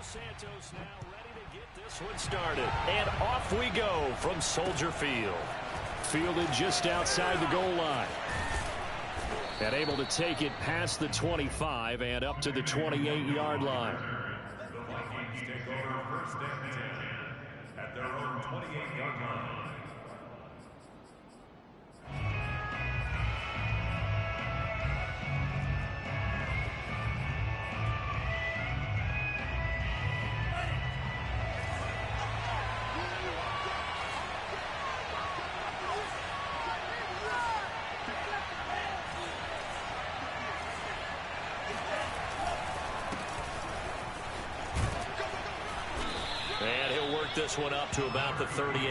Santos now ready to get this one started. And off we go from Soldier Field. Fielded just outside the goal line. And able to take it past the 25 and up to the 28-yard line. The Vikings take over first and 10 at their own 28-yard line. This one up to about the 38.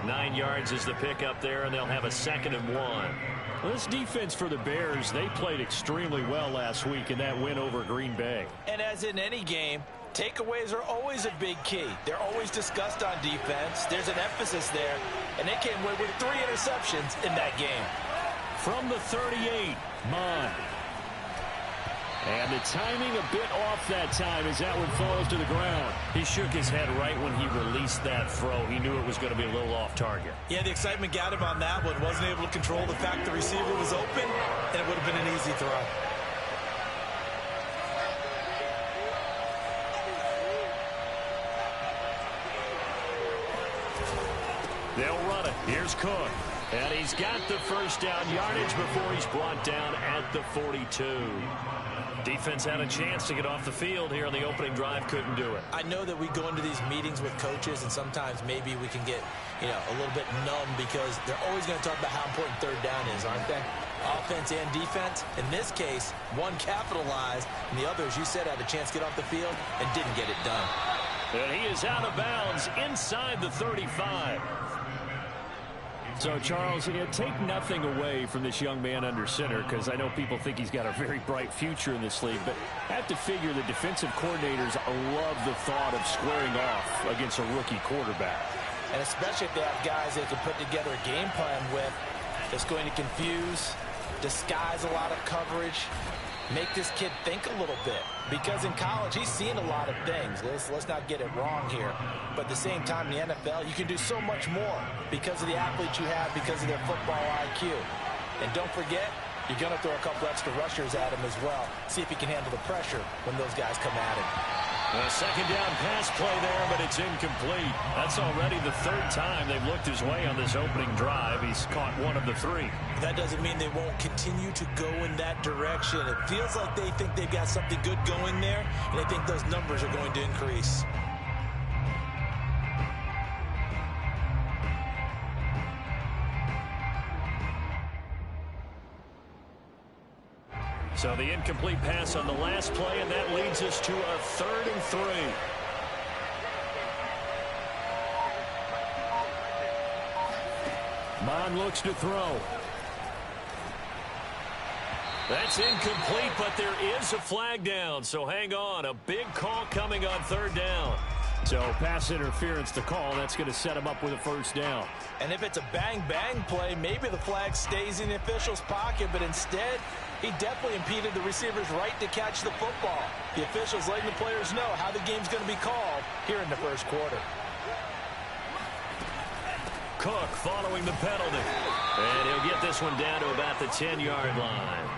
9 yards is the pickup there, and they'll have a 2nd and 1. Well, this defense for the Bears, they played extremely well last week in that win over Green Bay. And as in any game, takeaways are always a big key. They're always discussed on defense. There's an emphasis there, and they came away with 3 interceptions in that game. From the 38, Mon. And the timing a bit off that time as that one falls to the ground. He shook his head right when he released that throw. He knew it was going to be a little off target. Yeah, the excitement got him on that one. Wasn't able to control the fact the receiver was open, and it would have been an easy throw. They'll run it. Here's Cook. And he's got the first down yardage before he's brought down at the 42. Defense had a chance to get off the field here on the opening drive, couldn't do it. I know that we go into these meetings with coaches, and sometimes maybe we can get, a little bit numb because they're always going to talk about how important third down is, aren't they? Offense and defense. In this case, one capitalized, and the other, as you said, had a chance to get off the field and didn't get it done. And he is out of bounds inside the 35. So, Charles, take nothing away from this young man under center, because I know people think he's got a very bright future in this league, but I have to figure the defensive coordinators love the thought of squaring off against a rookie quarterback. And especially if they have guys they can put together a game plan with that's going to confuse, disguise a lot of coverage, make this kid think a little bit. Because in college, he's seen a lot of things. Let's not get it wrong here. But at the same time, in the NFL, you can do so much more because of the athletes you have, because of their football IQ. And don't forget, you're going to throw a couple extra rushers at him as well. See if he can handle the pressure when those guys come at him. A second down pass play there, but it's incomplete. That's already the 3rd time they've looked his way on this opening drive. He's caught 1 of the 3. That doesn't mean they won't continue to go in that direction. It feels like they think they've got something good going there, and they think those numbers are going to increase. So the incomplete pass on the last play, and that leads us to a 3rd and 3. Mon looks to throw. That's incomplete, but there is a flag down, so hang on. A big call coming on 3rd down. So pass interference to call. That's going to set him up with a first down. And if it's a bang-bang play, maybe the flag stays in the official's pocket, but instead, he definitely impeded the receiver's right to catch the football. The officials letting the players know how the game's going to be called here in the first quarter. Cook following the penalty. And he'll get this one down to about the 10-yard line.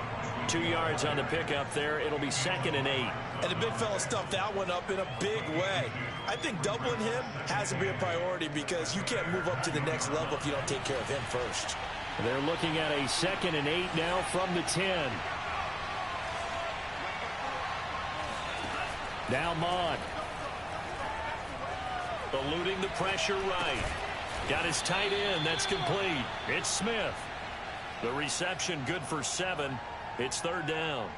2 yards on the pickup there. It'll be 2nd and 8. And the big fella stuffed that one up in a big way. I think doubling him has to be a priority because you can't move up to the next level if you don't take care of him first. They're looking at a 2nd and 8 now from the 10. Now Mon. Eluding the pressure right. Got his tight end. That's complete. It's Smith. The reception good for 7. It's 3rd down.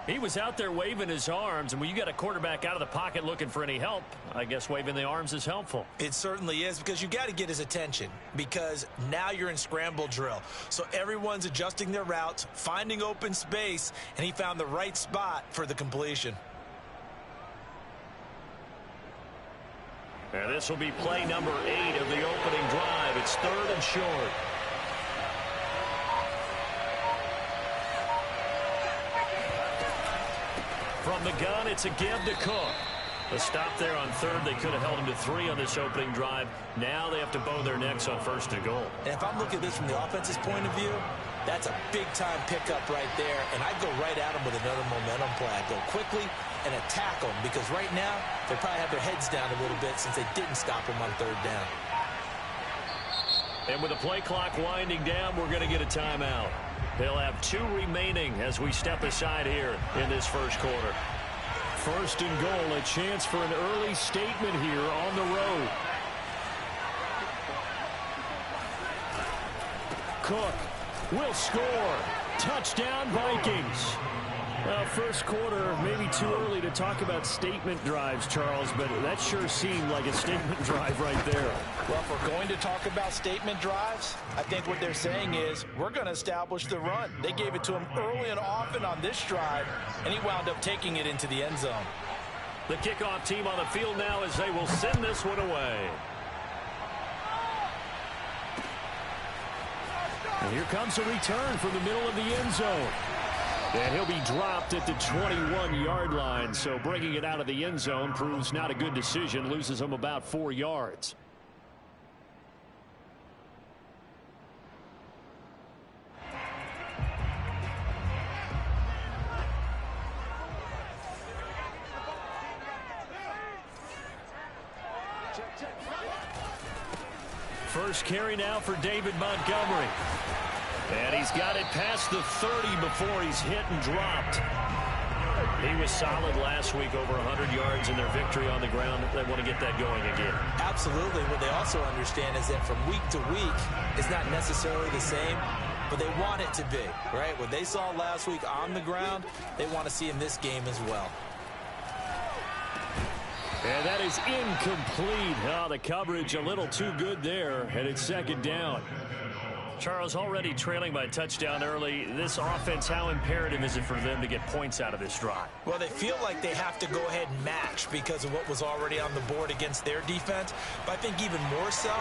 He was out there waving his arms, and when you got a quarterback out of the pocket looking for any help, I guess waving the arms is helpful. It certainly is, because you got to get his attention, because now you're in scramble drill. So everyone's adjusting their routes, finding open space, and he found the right spot for the completion. And this will be play number 8 of the opening drive. It's 3rd and short. From the gun, it's a give to Cook. A stop there on third. They could have held him to 3 on this opening drive. Now they have to bow their necks on first and goal. And if I'm looking at this from the offense's point of view, that's a big-time pickup right there. And I'd go right at him with another momentum play. I'd go quickly and attack them because right now they probably have their heads down a little bit since they didn't stop him on third down. And with the play clock winding down, we're going to get a timeout. They'll have 2 remaining as we step aside here in this first quarter. First and goal, a chance for an early statement here on the road. Cook will score. Touchdown, Vikings. First quarter, maybe too early to talk about statement drives, Charles, but that sure seemed like a statement drive right there. Well, if we're going to talk about statement drives, I think what they're saying is we're going to establish the run. They gave it to him early and often on this drive, and he wound up taking it into the end zone. The kickoff team on the field now as they will send this one away. And here comes a return from the middle of the end zone. And he'll be dropped at the 21-yard line, so bringing it out of the end zone proves not a good decision, loses him about 4 yards. First carry now for David Montgomery. And he's got it past the 30 before he's hit and dropped. He was solid last week, over 100 yards in their victory on the ground. They want to get that going again. Absolutely. What they also understand is that from week to week, it's not necessarily the same, but they want it to be, right? What they saw last week on the ground, they want to see in this game as well. And that is incomplete. Oh, the coverage a little too good there, and it's second down. Charles, already trailing by touchdown early. This offense, how imperative is it for them to get points out of this drive? Well, they feel like they have to go ahead and match because of what was already on the board against their defense. But I think even more so,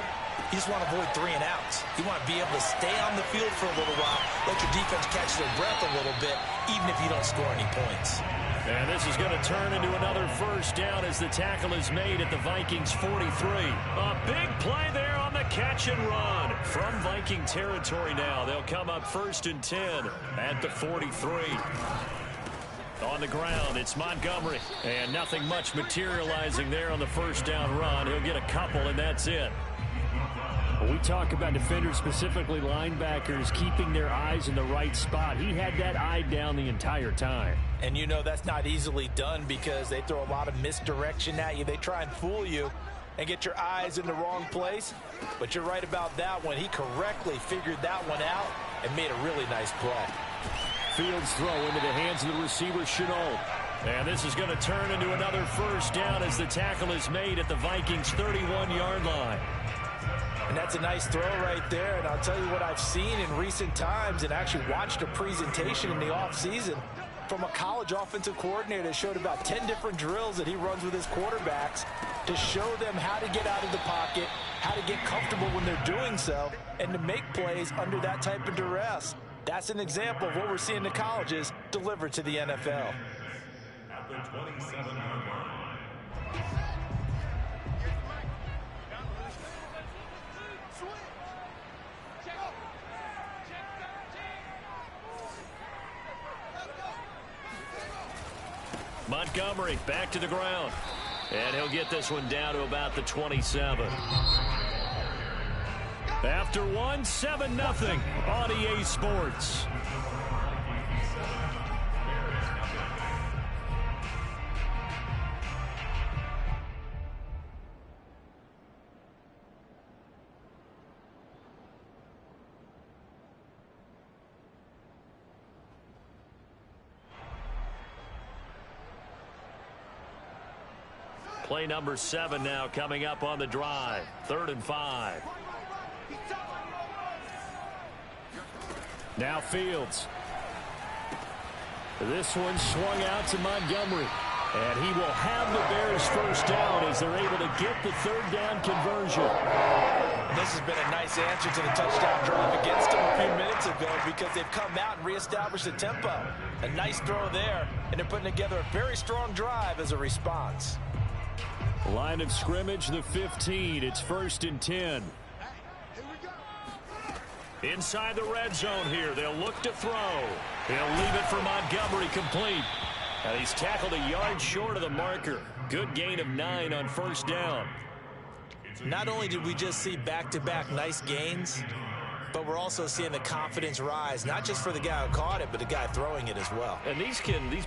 you just want to avoid 3 and outs. You want to be able to stay on the field for a little while, let your defense catch their breath a little bit, even if you don't score any points. And this is going to turn into another first down as the tackle is made at the Vikings 43. A big play there on the catch and run. From Viking territory now, they'll come up first and 10 at the 43. On the ground, it's Montgomery. And nothing much materializing there on the first down run. He'll get a couple, and that's it. We talk about defenders, specifically linebackers, keeping their eyes in the right spot. He had that eye down the entire time. And you know that's not easily done because they throw a lot of misdirection at you. They try and fool you and get your eyes in the wrong place. But you're right about that one. He correctly figured that one out and made a really nice play. Fields throw into the hands of the receiver, Chenault. And this is going to turn into another first down as the tackle is made at the Vikings 31-yard line. And that's a nice throw right there. And I'll tell you what I've seen in recent times and actually watched a presentation in the offseason from a college offensive coordinator that showed about 10 different drills that he runs with his quarterbacks to show them how to get out of the pocket, how to get comfortable when they're doing so, and to make plays under that type of duress. That's an example of what we're seeing the colleges deliver to the NFL. At the 27-yard line. Montgomery back to the ground. And he'll get this one down to about the 27. After one, 7-0 on EA Sports. Play number 7 now coming up on the drive. 3rd and 5. Now Fields. This one swung out to Montgomery. And he will have the Bears first down as they're able to get the 3rd down conversion. This has been a nice answer to the touchdown drive against them a few minutes ago because they've come out and reestablished the tempo. A nice throw there, and they're putting together a very strong drive as a response. Line of scrimmage, the 15. It's 1st and 10. Inside the red zone here, they'll look to throw. He'll leave it for Montgomery, complete. And he's tackled a yard short of the marker. Good gain of 9 on 1st down. Not only did we just see back-to-back nice gains, but we're also seeing the confidence rise, not just for the guy who caught it, but the guy throwing it as well. And these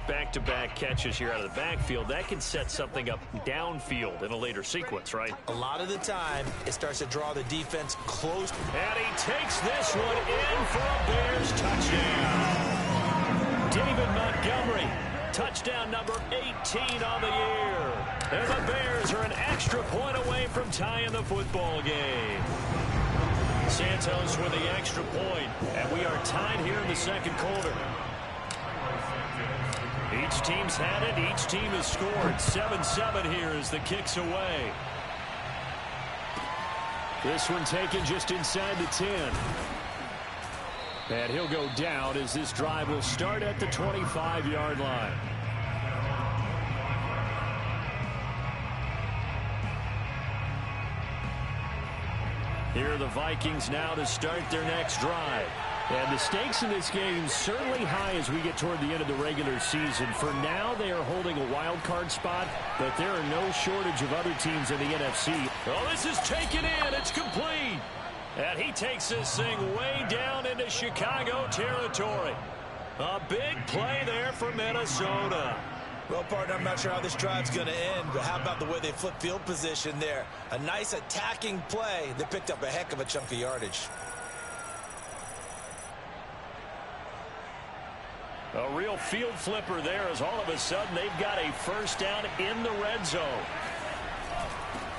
back-to-back catches here out of the backfield, that can set something up downfield in a later sequence, right? A lot of the time, it starts to draw the defense close. And he takes this one in for a Bears touchdown. David Montgomery, touchdown number 18 on the year. And the Bears are an extra point away from tying the football game. Santos with the extra point, and we are tied here in the second quarter. Each team's had it. Each team has scored. 7-7 here as the kick's away. This one taken just inside the 10. And he'll go down as this drive will start at the 25-yard line. Here are the Vikings now to start their next drive. And the stakes in this game certainly high as we get toward the end of the regular season. For now, they are holding a wild card spot, but there are no shortage of other teams in the NFC. Oh, this is taken in. It's complete. And he takes this thing way down into Chicago territory. A big play there for Minnesota. Well, partner, I'm not sure how this drive's going to end, but how about the way they flip field position there? A nice attacking play that picked up a heck of a chunk of yardage. A real field flipper there as all of a sudden they've got a 1st down in the red zone.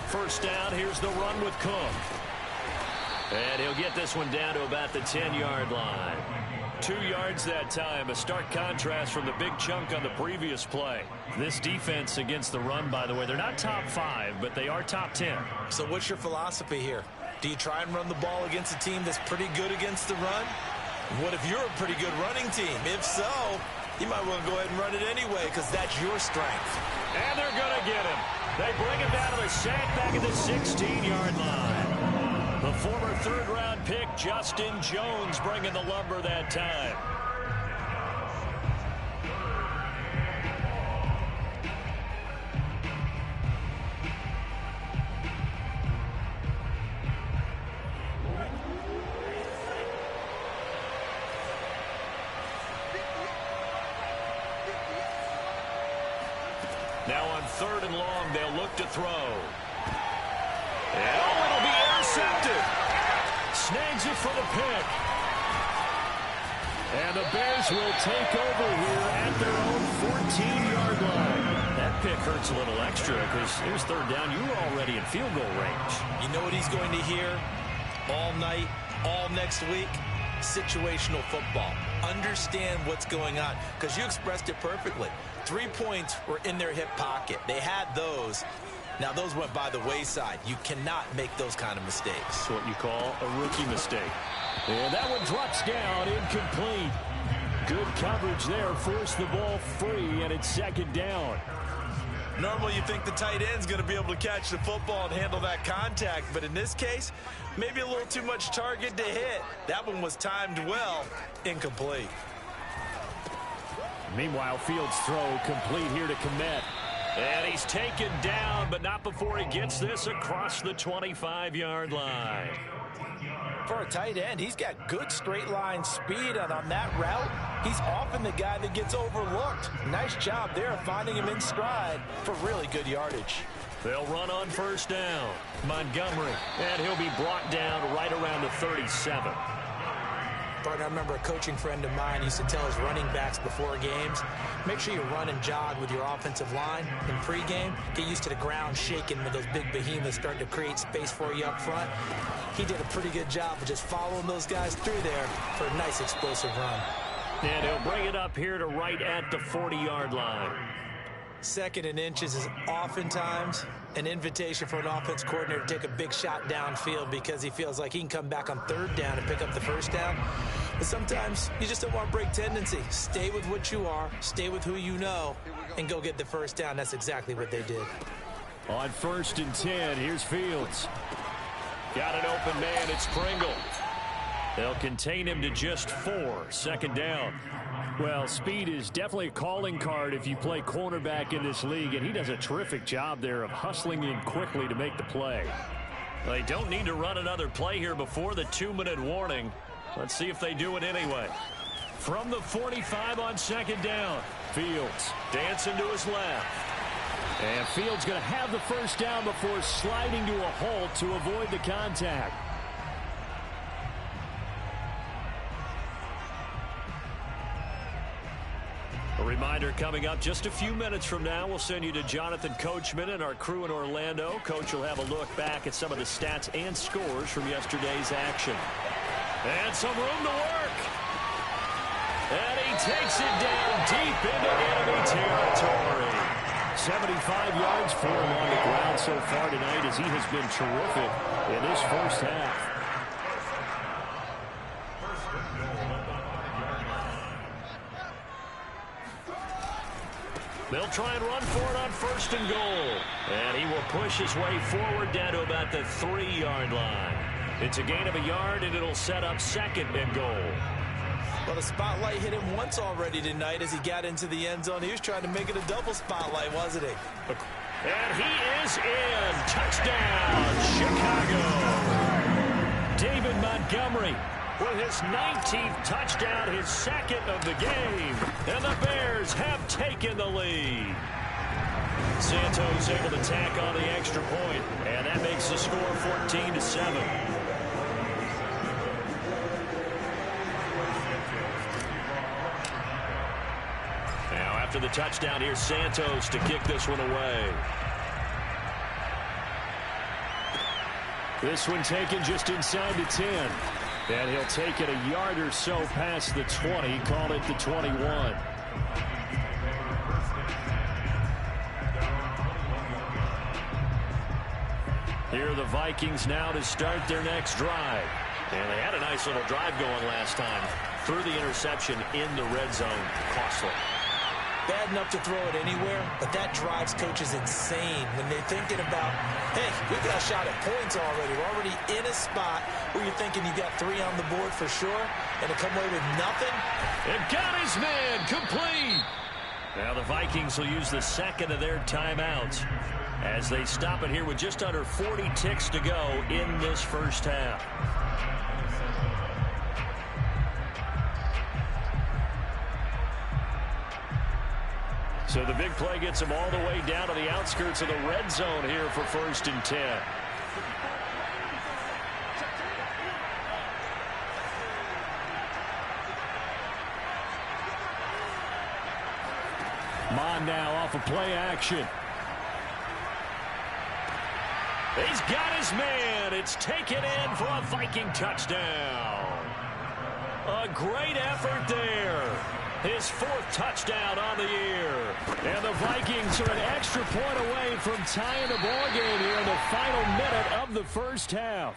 1st down, here's the run with Cook. And he'll get this one down to about the 10-yard line. 2 yards that time, a stark contrast from the big chunk on the previous play. This defense against the run, by the way, they're not top 5, but they are top 10. So what's your philosophy here? Do you try and run the ball against a team that's pretty good against the run? What if you're a pretty good running team? If so, you might want to go ahead and run it anyway because that's your strength. And they're going to get him. They bring him down to the sack back at the 16-yard line. The former 3rd-round pick, Justin Jones, bringing the lumber that time. Now on 3rd and long, they'll look to throw. And it'll be intercepted. Snags it for the pick. And the Bears will take over here at their own 14-yard line. That pick hurts a little extra because it was 3rd down. You were already in field goal range. You know what he's going to hear all night, all next week? Situational football. Understand what's going on because you expressed it perfectly. 3 points were in their hip pocket. They had those. Now, those went by the wayside. You cannot make those kind of mistakes. That's what you call a rookie mistake. And that one drops down, incomplete. Good coverage there, forced the ball free, and it's 2nd down. Normally, you think the tight end's going to be able to catch the football and handle that contact, but in this case, maybe a little too much target to hit. That one was timed well, incomplete. Meanwhile, Fields' throw complete here to Kmet. And he's taken down, but not before he gets this across the 25-yard line. For a tight end, he's got good straight line speed, and on that route, he's often the guy that gets overlooked. Nice job there finding him in stride for really good yardage. They'll run on 1st down. Montgomery, and he'll be brought down right around the 37. Partner, I remember a coaching friend of mine used to tell his running backs before games, make sure you run and jog with your offensive line in pregame. Get used to the ground shaking when those big behemoths start to create space for you up front. He did a pretty good job of just following those guys through there for a nice explosive run. And he'll bring it up here to right at the 40-yard line. Second and inches is oftentimes an invitation for an offense coordinator to take a big shot downfield because he feels like he can come back on third down and pick up the first down. But sometimes you just don't want to break tendency. Stay with what you are, stay with who you know, and go get the first down. That's exactly what they did. On 1st and 10, here's Fields. Got an open man, it's Pringle. They'll contain him to just 4, second down. Well, speed is definitely a calling card if you play cornerback in this league, and he does a terrific job there of hustling in quickly to make the play. They don't need to run another play here before the 2-minute warning. Let's see if they do it anyway. From the 45 on second down, Fields dancing to his left. And Fields going to have the first down before sliding to a halt to avoid the contact. A reminder coming up just a few minutes from now, we'll send you to Jonathan Coachman and our crew in Orlando. Coach will have a look back at some of the stats and scores from yesterday's action. And some room to work. And he takes it down deep into enemy territory. 75 yards for him on the ground so far tonight as he has been terrific in this first half. They'll try and run for it on 1st and goal. And he will push his way forward down to about the 3-yard line. It's a gain of a yard, and it'll set up 2nd and goal. Well, the spotlight hit him once already tonight as he got into the end zone. He was trying to make it a double spotlight, wasn't he? And he is in. Touchdown, Chicago. David Montgomery with his 19th touchdown, his 2nd of the game. And the Bears have taken the lead. Santos able to tack on the extra point, and that makes the score 14-7. Now after the touchdown, here's Santos to kick this one away. This one taken just inside the 10. And he'll take it a yard or so past the 20, call it the 21. Here are the Vikings now to start their next drive. And they had a nice little drive going last time. Threw the interception in the red zone. Costly. Bad enough to throw it anywhere, but that drives coaches insane when they're thinking about, hey, we got a shot at points already. We're already in a spot where you're thinking you got 3 on the board for sure, and to come away with nothing. And got his man complete. Now the Vikings will use the 2nd of their timeouts as they stop it here with just under 40 ticks to go in this first half. So the big play gets them all the way down to the outskirts of the red zone here for 1st and 10. Mon now off of play action. He's got his man. It's taken in for a Viking touchdown. A great effort there. His 4th touchdown on the year. And the Vikings are an extra point away from tying the ball game here in the final minute of the first half.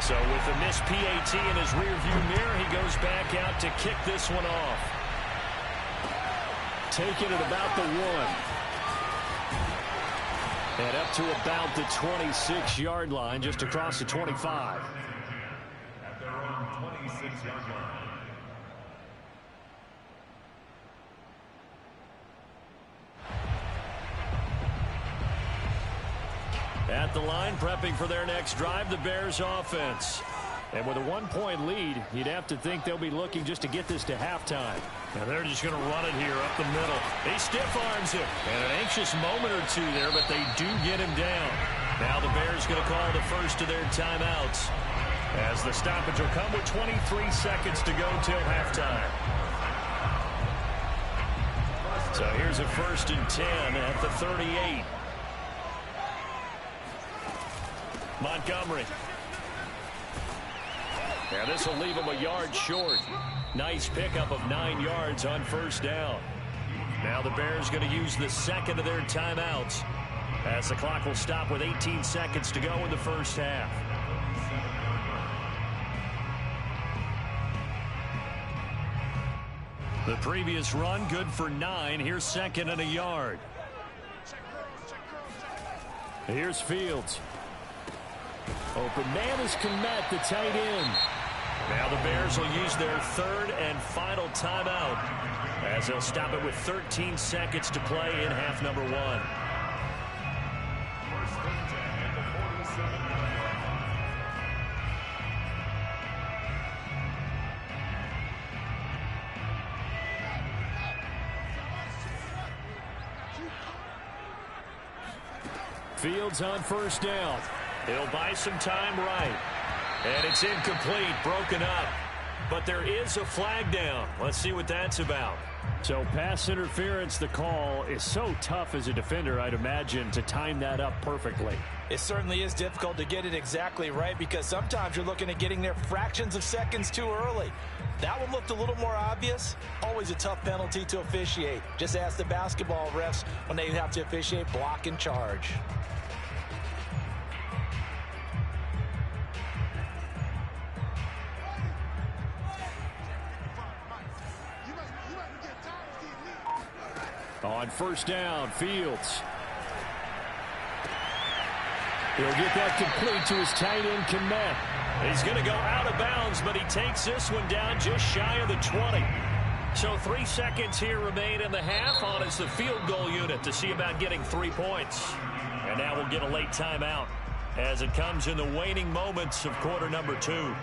So with the missed PAT in his rearview mirror, he goes back out to kick this one off. Taking it about the 1. And up to about the 26-yard line, just across the 25. At their own 26-yard line. At the line, prepping for their next drive, the Bears offense. And with a 1-point lead, you'd have to think they'll be looking just to get this to halftime. And they're just going to run it here up the middle. He stiff-arms him. And an anxious moment or two there, but they do get him down. Now the Bears going to call the first of their timeouts, as the stoppage will come with 23 seconds to go till halftime. So here's a 1st and 10 at the 38. Montgomery. Now this will leave him a yard short. Nice pickup of 9 yards on first down. Now the Bears going to use the second of their timeouts as the clock will stop with 18 seconds to go in the first half. The previous run good for 9. Here's second and a yard. Here's Fields. Open man is Kmet, the tight end. Now the Bears will use their third and final timeout as they'll stop it with 13 seconds to play in half number 1. Fields on first down. He'll buy some time right. And it's incomplete, broken up. But there is a flag down. Let's see what that's about. So pass interference, the call is so tough as a defender, I'd imagine, to time that up perfectly. It certainly is difficult to get it exactly right because sometimes you're looking at getting there fractions of seconds too early. That one looked a little more obvious. Always a tough penalty to officiate. Just ask the basketball refs when they have to officiate block and charge. On first down, Fields. He'll get that complete to his tight end, Kmet. He's going to go out of bounds, but he takes this one down just shy of the 20. So 3 seconds here remain in the half on as the field goal unit to see about getting 3 points. And now we'll get a late timeout as it comes in the waning moments of quarter number 2.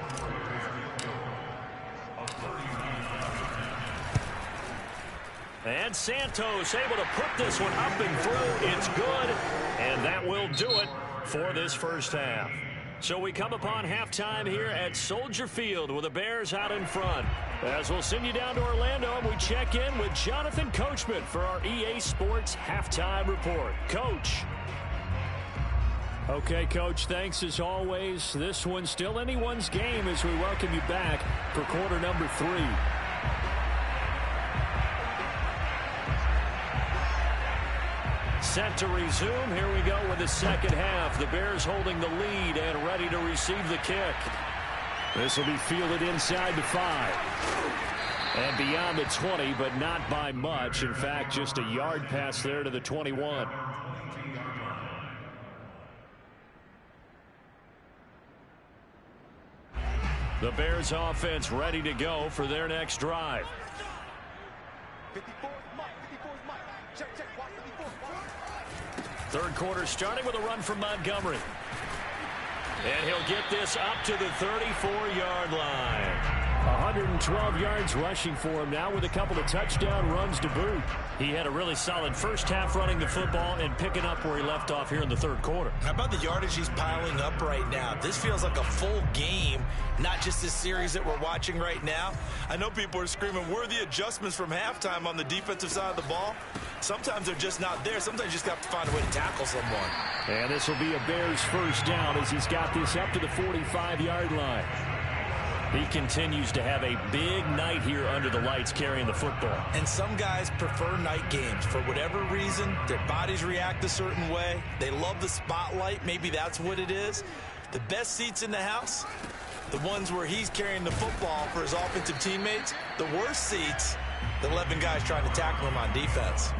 And Santos able to put this one up and through. It's good, and that will do it for this first half. So we come upon halftime here at Soldier Field with the Bears out in front. As we'll send you down to Orlando, and we check in with Jonathan Coachman for our EA Sports Halftime Report. Coach. Okay, Coach, thanks as always. This one's still anyone's game as we welcome you back for quarter number 3. Set to resume. Here we go with the second half. The Bears holding the lead and ready to receive the kick. This will be fielded inside the 5. And beyond the 20, but not by much. In fact, just a yard pass there to the 21. The Bears offense ready to go for their next drive. Third quarter starting with a run from Montgomery. And he'll get this up to the 34-yard line. 112 yards rushing for him now with a couple of touchdown runs to boot. He had a really solid first half running the football and picking up where he left off here in the third quarter. How about the yardage he's piling up right now? This feels like a full game, not just this series that we're watching right now. I know people are screaming, where are the adjustments from halftime on the defensive side of the ball? Sometimes they're just not there. Sometimes you just have to find a way to tackle someone. And this will be a Bears first down as he's got this up to the 45-yard line. He continues to have a big night here under the lights carrying the football. And some guys prefer night games. For whatever reason, their bodies react a certain way. They love the spotlight. Maybe that's what it is. The best seats in the house, the ones where he's carrying the football for his offensive teammates. The worst seats, the 11 guys trying to tackle him on defense.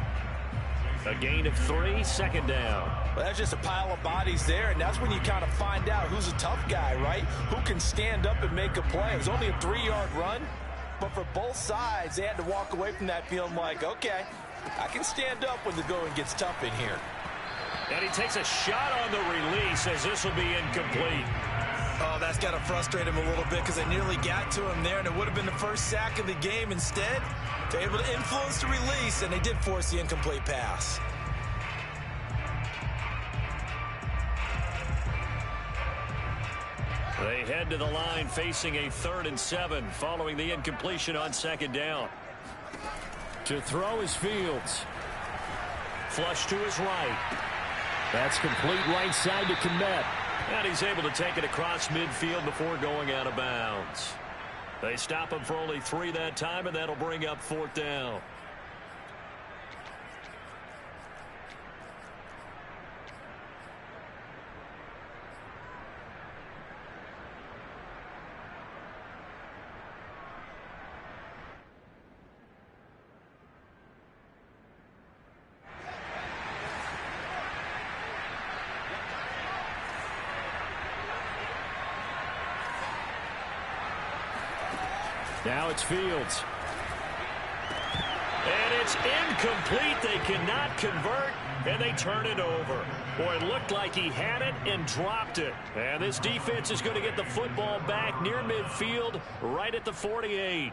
A gain of 3, second down. Well, that's just a pile of bodies there, and that's when you kind of find out who's a tough guy, right? Who can stand up and make a play. It was only a 3-yard run, but for both sides, they had to walk away from that feeling like, okay, I can stand up when the going gets tough in here. And he takes a shot on the release as this will be incomplete. Oh, that's got to frustrate him a little bit because they nearly got to him there, and it would have been the first sack of the game. Instead, they're able to influence the release, and they did force the incomplete pass. They head to the line facing a 3rd and 7 following the incompletion on second down. To throw is Fields. Flush to his right. That's complete right side to Kmet. And he's able to take it across midfield before going out of bounds. They stop him for only 3 that time, and that'll bring up 4th down. Now it's Fields. And it's incomplete. They cannot convert, and they turn it over. Boy, it looked like he had it and dropped it. And this defense is going to get the football back near midfield, right at the 48.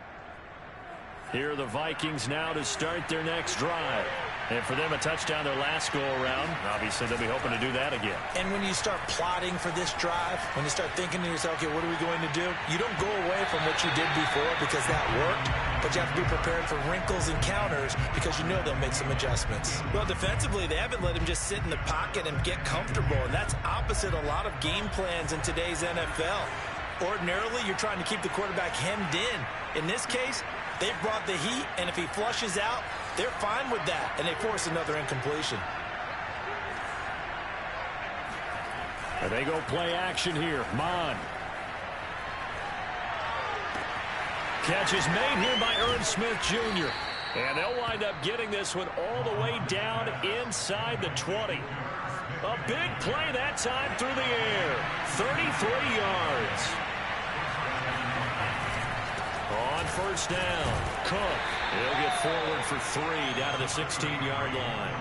Here are the Vikings now to start their next drive. And for them, a touchdown their last go-around. Obviously, they'll be hoping to do that again. And when you start plotting for this drive, when you start thinking to yourself, okay, what are we going to do? You don't go away from what you did before because that worked, but you have to be prepared for wrinkles and counters because you know they'll make some adjustments. Well, defensively, they haven't let him just sit in the pocket and get comfortable, and that's opposite a lot of game plans in today's NFL. Ordinarily, you're trying to keep the quarterback hemmed in. In this case, they've brought the heat, and if he flushes out, they're fine with that, and they force another incompletion. And they go play action here. Mon. Catch is made here by Ernst Smith Jr. And they'll wind up getting this one all the way down inside the 20. A big play that time through the air. 33 yards. On 1st down, Cook. He'll get forward for 3 down to the 16-yard line.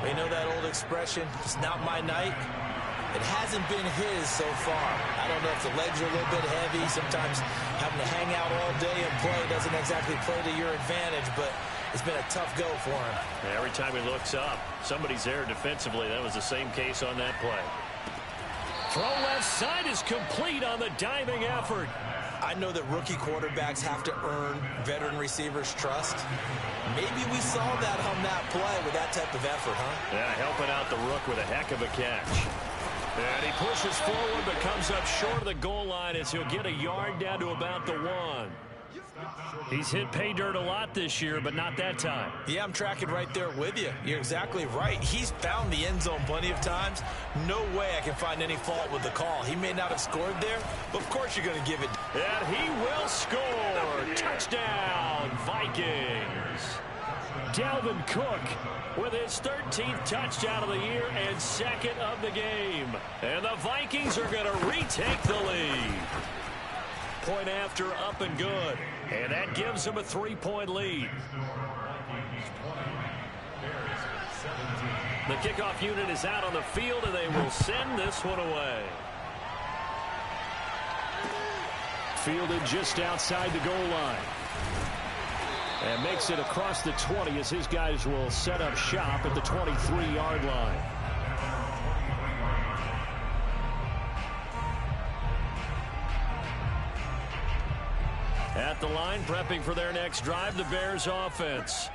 You know that old expression, it's not my night? It hasn't been his so far. I don't know if the legs are a little bit heavy. Sometimes having to hang out all day and play doesn't exactly play to your advantage, but it's been a tough go for him. Every time he looks up, somebody's there defensively. That was the same case on that play. Throw left side is complete on the diving effort. I know that rookie quarterbacks have to earn veteran receivers' trust. Maybe we saw that on that play with that type of effort, huh? Yeah, helping out the rook with a heck of a catch. And he pushes forward but comes up short of the goal line as he'll get a yard down to about the 1. He's hit pay dirt a lot this year, but not that time. Yeah, I'm tracking right there with you. You're exactly right. He's found the end zone plenty of times. No way I can find any fault with the call. He may not have scored there, but of course you're going to give it. And he will score. Touchdown, Vikings. Dalvin Cook with his 13th touchdown of the year and 2nd of the game. And the Vikings are going to retake the lead. Point after, up and good. And that gives them a 3-point lead. The kickoff unit is out on the field, and they will send this one away. Fielded just outside the goal line. And makes it across the 20 as his guys will set up shop at the 23-yard line. At the line, prepping for their next drive, the Bears offense.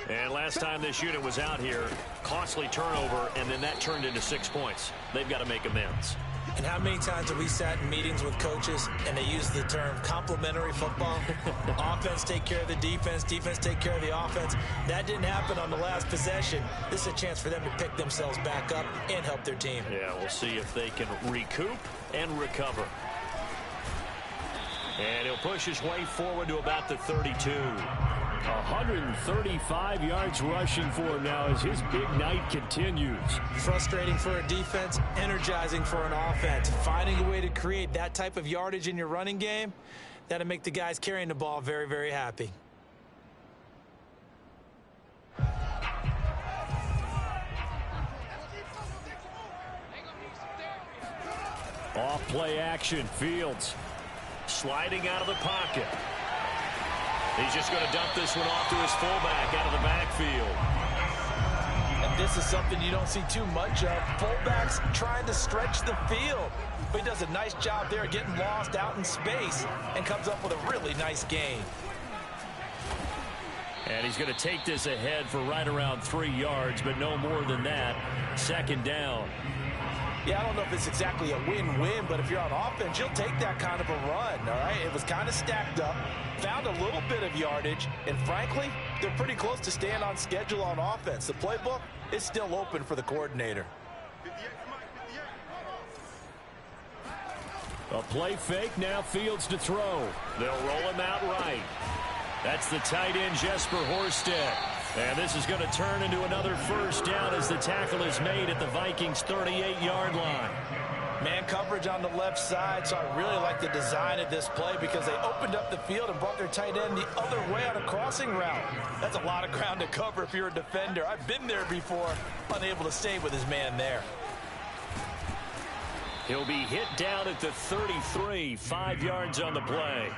And last time this unit was out here, costly turnover, and then that turned into 6 points. They've got to make amends. And how many times have we sat in meetings with coaches and they use the term complementary football? Offense take care of the defense, defense take care of the offense. That didn't happen on the last possession. This is a chance for them to pick themselves back up and help their team. Yeah, we'll see if they can recoup and recover. And he'll push his way forward to about the 32. 135 yards rushing for him now as his big night continues. Frustrating for a defense, energizing for an offense. Finding a way to create that type of yardage in your running game, that'll make the guys carrying the ball very, very happy. Off play action, Fields. Sliding out of the pocket. He's just going to dump this one off to his fullback out of the backfield. And this is something you don't see too much of. Fullbacks trying to stretch the field. But he does a nice job there getting lost out in space and comes up with a really nice gain. And he's going to take this ahead for right around 3 yards, but no more than that. 2nd down. Yeah, I don't know if it's exactly a win-win, but if you're on offense, you'll take that kind of a run, all right? It was kind of stacked up, found a little bit of yardage, and frankly, they're pretty close to staying on schedule on offense. The playbook is still open for the coordinator. A play fake, now Fields to throw. They'll roll him out right. That's the tight end, Jesper Horsted. And this is going to turn into another first down as the tackle is made at the Vikings' 38-yard line. Man coverage on the left side, so I really like the design of this play because they opened up the field and brought their tight end the other way on a crossing route. That's a lot of ground to cover if you're a defender. I've been there before, unable to stay with his man there. He'll be hit down at the 33, 5 yards on the play.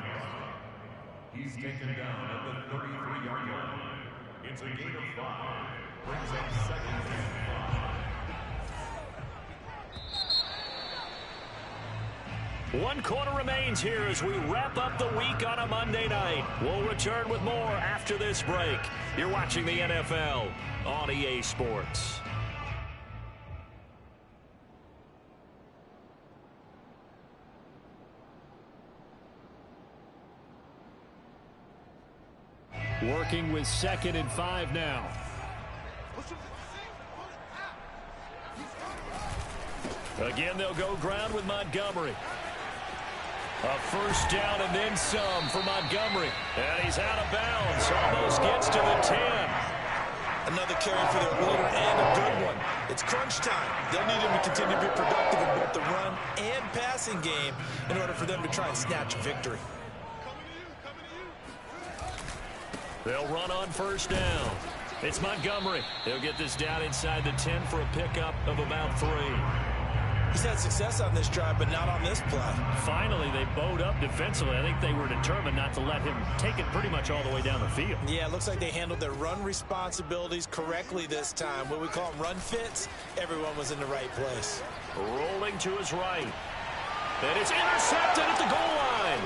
He's taken down at the 33-yard line. It's a gain of 5. Brings up second and 5. 1 quarter remains here as we wrap up the week on a Monday night. We'll return with more after this break. You're watching the NFL on EA Sports. Working with 2nd and 5 now. Again, they'll go ground with Montgomery. A first down and then some for Montgomery. And he's out of bounds. Almost gets to the 10. Another carry for their leader and a good one. It's crunch time. They'll need him to continue to be productive in both the run and passing game in order for them to try and snatch a victory. They'll run on first down. It's Montgomery. He'll get this down inside the 10 for a pickup of about 3. He's had success on this drive, but not on this play. Finally, they bowed up defensively. I think they were determined not to let him take it pretty much all the way down the field. Yeah, it looks like they handled their run responsibilities correctly this time. What we call them run fits, everyone was in the right place. Rolling to his right. And it's intercepted at the goal line.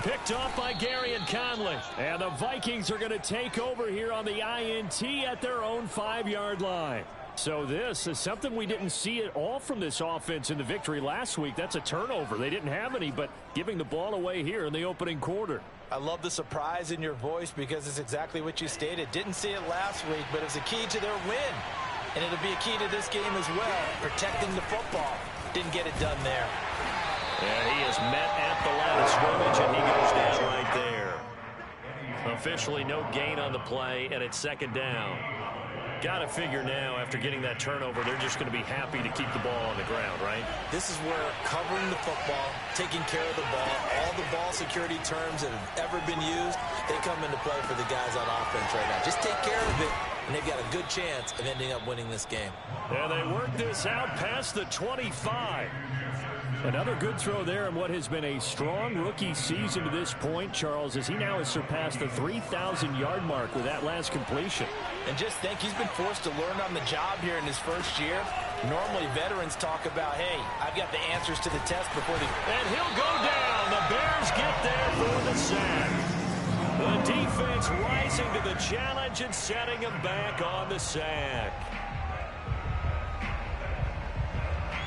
Picked off by Gary and Conley. And the Vikings are going to take over here on the INT at their own 5-yard line. So this is something we didn't see at all from this offense in the victory last week. That's a turnover. They didn't have any, but giving the ball away here in the opening quarter. I love the surprise in your voice because it's exactly what you stated. Didn't see it last week, but it's a key to their win. And it'll be a key to this game as well, protecting the football. Didn't get it done there. And he is met at the line of scrimmage, and he goes down right there. Officially no gain on the play, and it's 2nd down. Got to figure now, after getting that turnover, they're just going to be happy to keep the ball on the ground, right? This is where covering the football, taking care of the ball, all the ball security terms that have ever been used, they come into play for the guys on offense right now. Just take care of it, and they've got a good chance of ending up winning this game. And they work this out past the 25. Another good throw there in what has been a strong rookie season to this point, Charles, as he now has surpassed the 3,000-yard mark with that last completion. And just think, he's been forced to learn on the job here in his first year. Normally, veterans talk about, hey, I've got the answers to the test before the... And he'll go down. The Bears get there for the sack. The defense rising to the challenge and setting him back on the sack.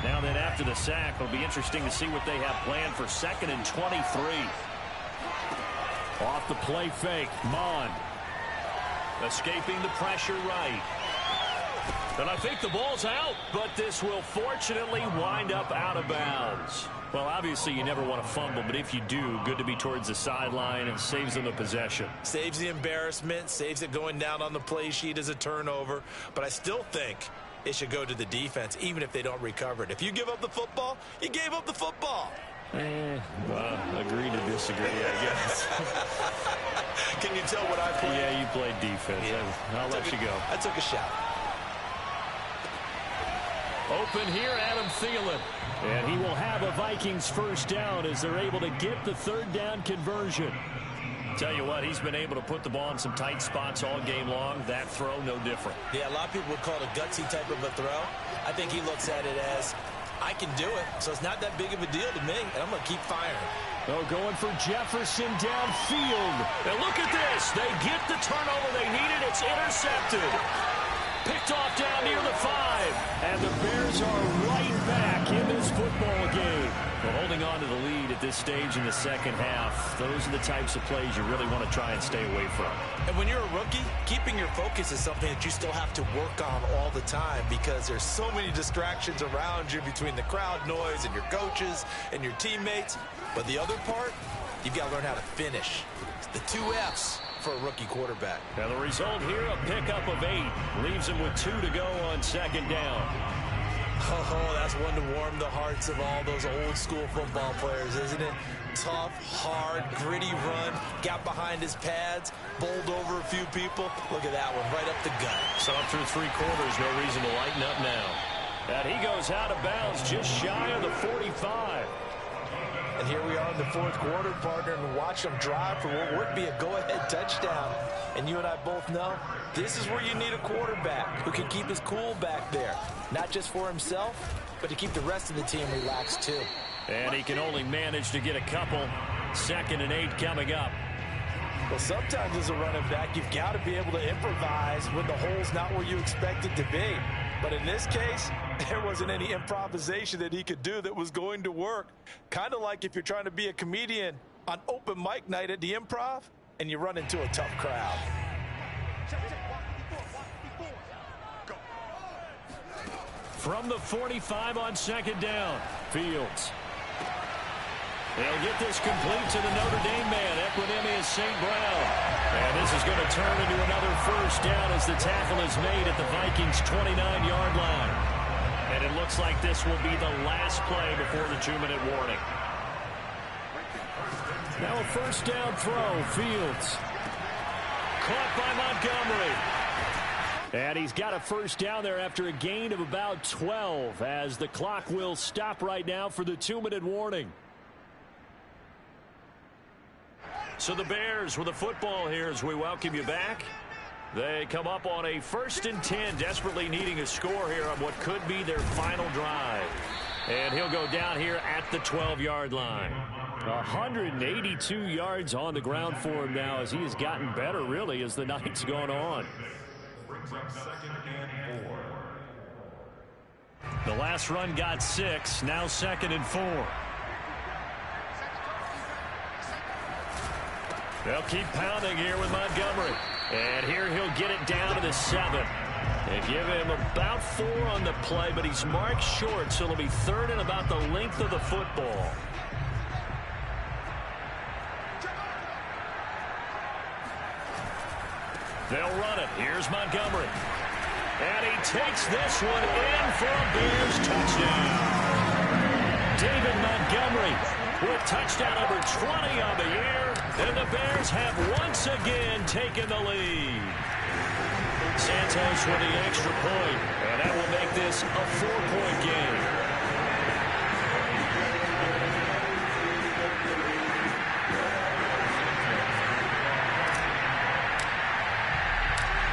Now then, after the sack, it'll be interesting to see what they have planned for 2nd and 23. Off the play fake, Mond. Escaping the pressure right. And I think the ball's out, but this will fortunately wind up out of bounds. Well, obviously you never want to fumble, but if you do, good to be towards the sideline and saves them the possession. Saves the embarrassment, saves it going down on the play sheet as a turnover, but I still think it should go to the defense, even if they don't recover it. If you give up the football, you gave up the football. Agree to disagree, I guess. Can you tell what I played? Yeah, you played defense. Yeah. I'll let you go. I took a shot. Open here, Adam Thielen. And he will have a Vikings first down as they're able to get the 3rd down conversion. Tell you what, he's been able to put the ball in some tight spots all game long. That throw, no different. Yeah, a lot of people would call it a gutsy type of a throw. I think he looks at it as, I can do it, so it's not that big of a deal to me, and I'm going to keep firing. Oh, going for Jefferson downfield. And look at this. They get the turnover they needed. It's intercepted. Picked off down near the 5. And the Bears are right back in this football game. Well, holding on to the lead at this stage in the second half, those are the types of plays you really want to try and stay away from. And when you're a rookie, keeping your focus is something that you still have to work on all the time because there's so many distractions around you between the crowd noise and your coaches and your teammates. But the other part, you've got to learn how to finish. It's the 2 F's for a rookie quarterback. Now the result here, a pickup of 8. Leaves him with 2 to go on second down. Oh, that's one to warm the hearts of all those old school football players, isn't it? Tough, hard, gritty run, got behind his pads, bowled over a few people. Look at that one, right up the gut. So up through 3 quarters, no reason to lighten up now. And he goes out of bounds just shy of the 45. And here we are in the 4th quarter, partner, and watch them drive for what would be a go-ahead touchdown. And you and I both know this is where you need a quarterback who can keep his cool back there. Not just for himself, but to keep the rest of the team relaxed too. And he can only manage to get a couple. 2nd and 8 coming up. Well, sometimes as a running back, you've got to be able to improvise when the hole's not where you expect it to be. But in this case, there wasn't any improvisation that he could do that was going to work. Kind of like if you're trying to be a comedian on open mic night at the Improv and you run into a tough crowd. From the 45 on second down, Fields. They'll get this complete to the Notre Dame man, Equanimous St. Brown. And this is going to turn into another first down as the tackle is made at the Vikings' 29-yard line. And it looks like this will be the last play before the 2-minute warning. Now a first down throw, Fields. Caught by Montgomery. And he's got a first down there after a gain of about 12 as the clock will stop right now for the 2-minute warning. So the Bears with the football here as we welcome you back. They come up on a 1st and 10, desperately needing a score here on what could be their final drive. And he'll go down here at the 12-yard line. 182 yards on the ground for him now as he has gotten better, really, as the night's gone on. Brings up 2nd and 4. The last run got 6, now 2nd and 4. They'll keep pounding here with Montgomery. And here he'll get it down to the 7. And give him about 4 on the play, but he's marked short, so it'll be 3rd and about the length of the football. They'll run it. Here's Montgomery. And he takes this one in for a Bears touchdown. David Montgomery with touchdown number 20 on the year. And the Bears have once again taken the lead. Santos with the extra point. And that will make this a 4-point game.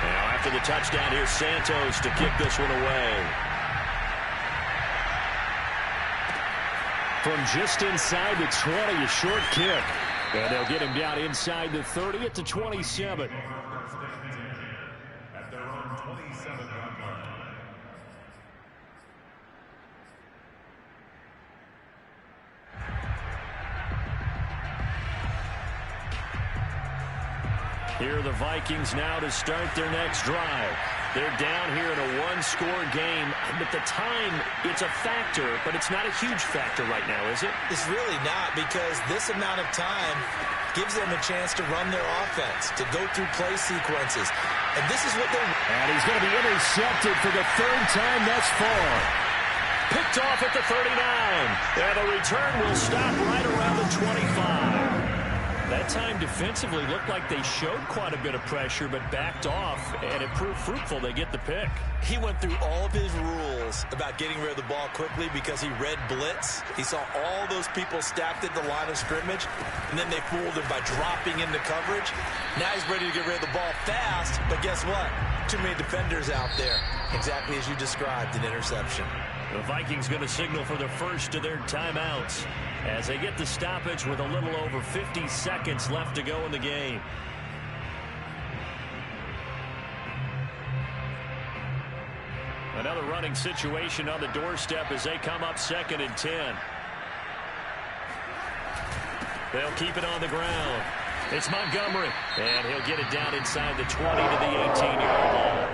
Now after the touchdown, here's Santos to kick this one away. From just inside the 20, a short kick. And they'll get him down inside the 30 at the 27. At their own 27-yard line. Here are the Vikings now to start their next drive. They're down here in a 1-score game, but the time, it's a factor, but it's not a huge factor right now, is it? It's really not, because this amount of time gives them a chance to run their offense, to go through play sequences. And this is what they're... And he's going to be intercepted for the 3rd time thus far. Picked off at the 39. And the return will stop right around the 25. That time defensively looked like they showed quite a bit of pressure but backed off, and it proved fruitful. They get the pick. He went through all of his rules about getting rid of the ball quickly because he read blitz. He saw all those people stacked at the line of scrimmage, and then they fooled him by dropping into coverage. Now he's ready to get rid of the ball fast, but guess what? Too many defenders out there. Exactly as you described, an interception. The Vikings going to signal for the first of their timeouts as they get the stoppage with a little over 50 seconds left to go in the game. Another running situation on the doorstep as they come up 2nd and 10. They'll keep it on the ground. It's Montgomery, and he'll get it down inside the 20 to the 18-yard line.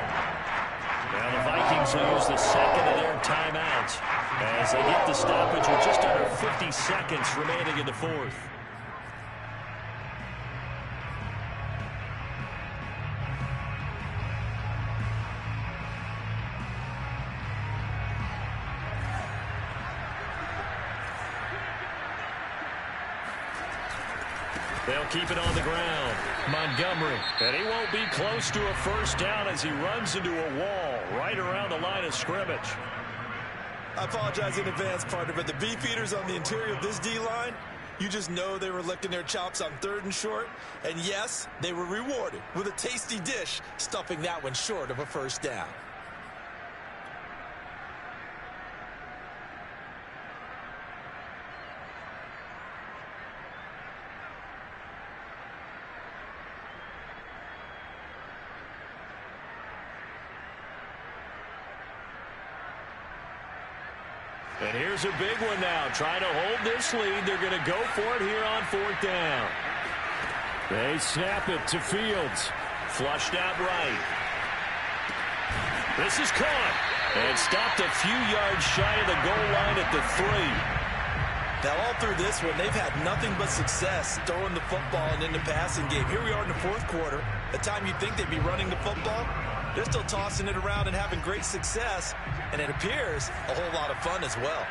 Now the Vikings will use the second of their timeouts as they get the stoppage with just under 50 seconds remaining in the fourth. They'll keep it on the ground. Montgomery. And he won't be close to a first down as he runs into a wall right around the line of scrimmage. I apologize in advance, partner, but the beefeaters on the interior of this D-line, you just know they were licking their chops on 3rd and short. And yes, they were rewarded with a tasty dish, stuffing that one short of a first down. And here's a big one now. Trying to hold this lead. They're going to go for it here on 4th down. They snap it to Fields. Flushed out right. This is caught. And stopped a few yards shy of the goal line at the 3. Now, all through this one, they've had nothing but success throwing the football and in the passing game. Here we are in the 4th quarter. The time you'd think they'd be running the football, they're still tossing it around and having great success. And it appears a whole lot of fun as well.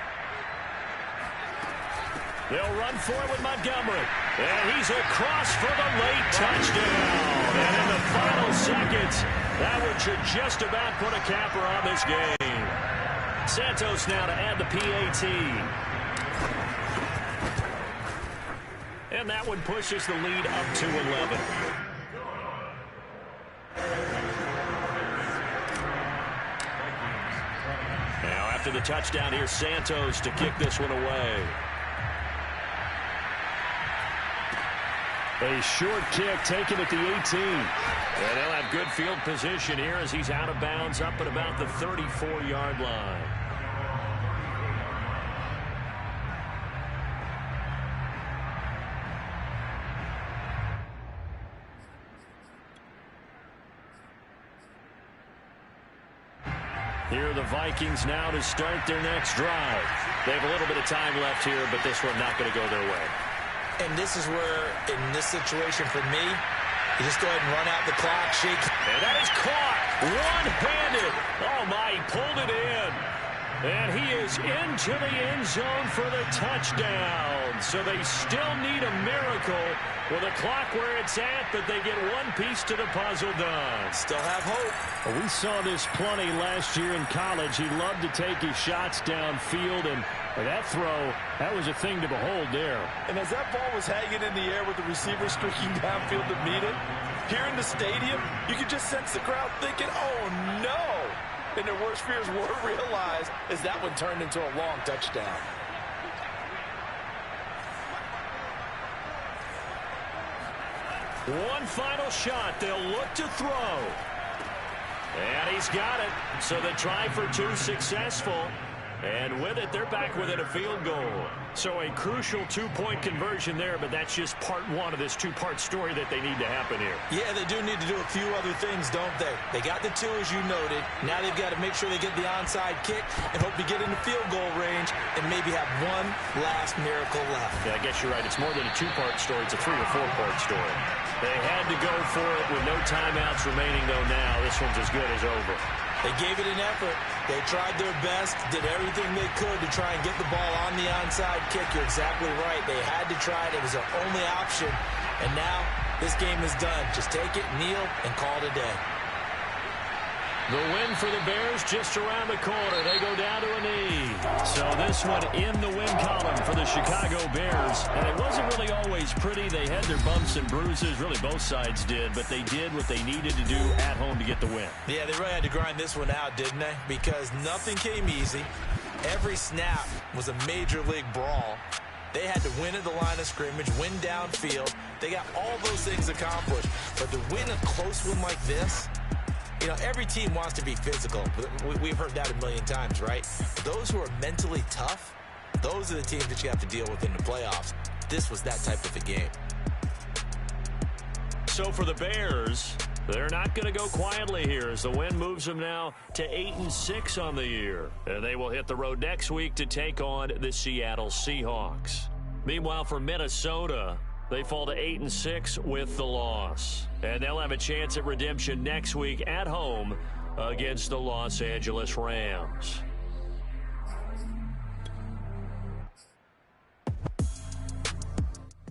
They'll run for it with Montgomery. And he's across for the late touchdown. And in the final seconds, that one should just about put a capper on this game. Santos now to add the PAT. And that one pushes the lead up to 11. Now after the touchdown, here's Santos to kick this one away. A short kick taken at the 18. And they'll have good field position here as he's out of bounds up at about the 34-yard line. Here are the Vikings now to start their next drive. They have a little bit of time left here, but this one not going to go their way. And this is where, in this situation for me, you just go ahead and run out the clock, shake. And that is caught one-handed. Oh, my, he pulled it in. And he is into the end zone for the touchdown. So they still need a miracle with the clock where it's at, but they get one piece to the puzzle done. Still have hope. Well, we saw this plenty last year in college. He loved to take his shots downfield, and that throw, that was a thing to behold there. And as that ball was hanging in the air with the receiver streaking downfield to meet it, here in the stadium, you could just sense the crowd thinking, oh, no. And their worst fears were realized as that one turned into a long touchdown. One final shot. They'll look to throw. And he's got it. So the try for 2 successful. And with it, they're back within a field goal. So a crucial 2-point conversion there, but that's just part one of this 2-part story that they need to happen here. Yeah, they do need to do a few other things, don't they? They got the 2, as you noted. Now they've got to make sure they get the onside kick and hope to get into field goal range and maybe have one last miracle left. Yeah, I guess you're right. It's more than a 2-part story. It's a 3- or 4-part story. They had to go for it with no timeouts remaining, though, now. This one's as good as over. They gave it an effort. They tried their best, did everything they could to try and get the ball on the onside kick. You're exactly right. They had to try it. It was their only option. And now this game is done. Just take it, kneel, and call it a day. The win for the Bears just around the corner. They go down to a knee. So this one in the win column for the Chicago Bears. And it wasn't really always pretty. They had their bumps and bruises. Really, both sides did. But they did what they needed to do at home to get the win. Yeah, they really had to grind this one out, didn't they? Because nothing came easy. Every snap was a major league brawl. They had to win at the line of scrimmage, win downfield. They got all those things accomplished. But to win a close one like this, You know, every team wants to be physical. We've heard that a million times, right? Those who are mentally tough, those are the teams that you have to deal with in the playoffs. This was that type of a game. So for the Bears, they're not going to go quietly here as the win moves them now to 8-6 on the year. And they will hit the road next week to take on the Seattle Seahawks. Meanwhile, for Minnesota, they fall to 8-6 with the loss. And they'll have a chance at redemption next week at home against the Los Angeles Rams.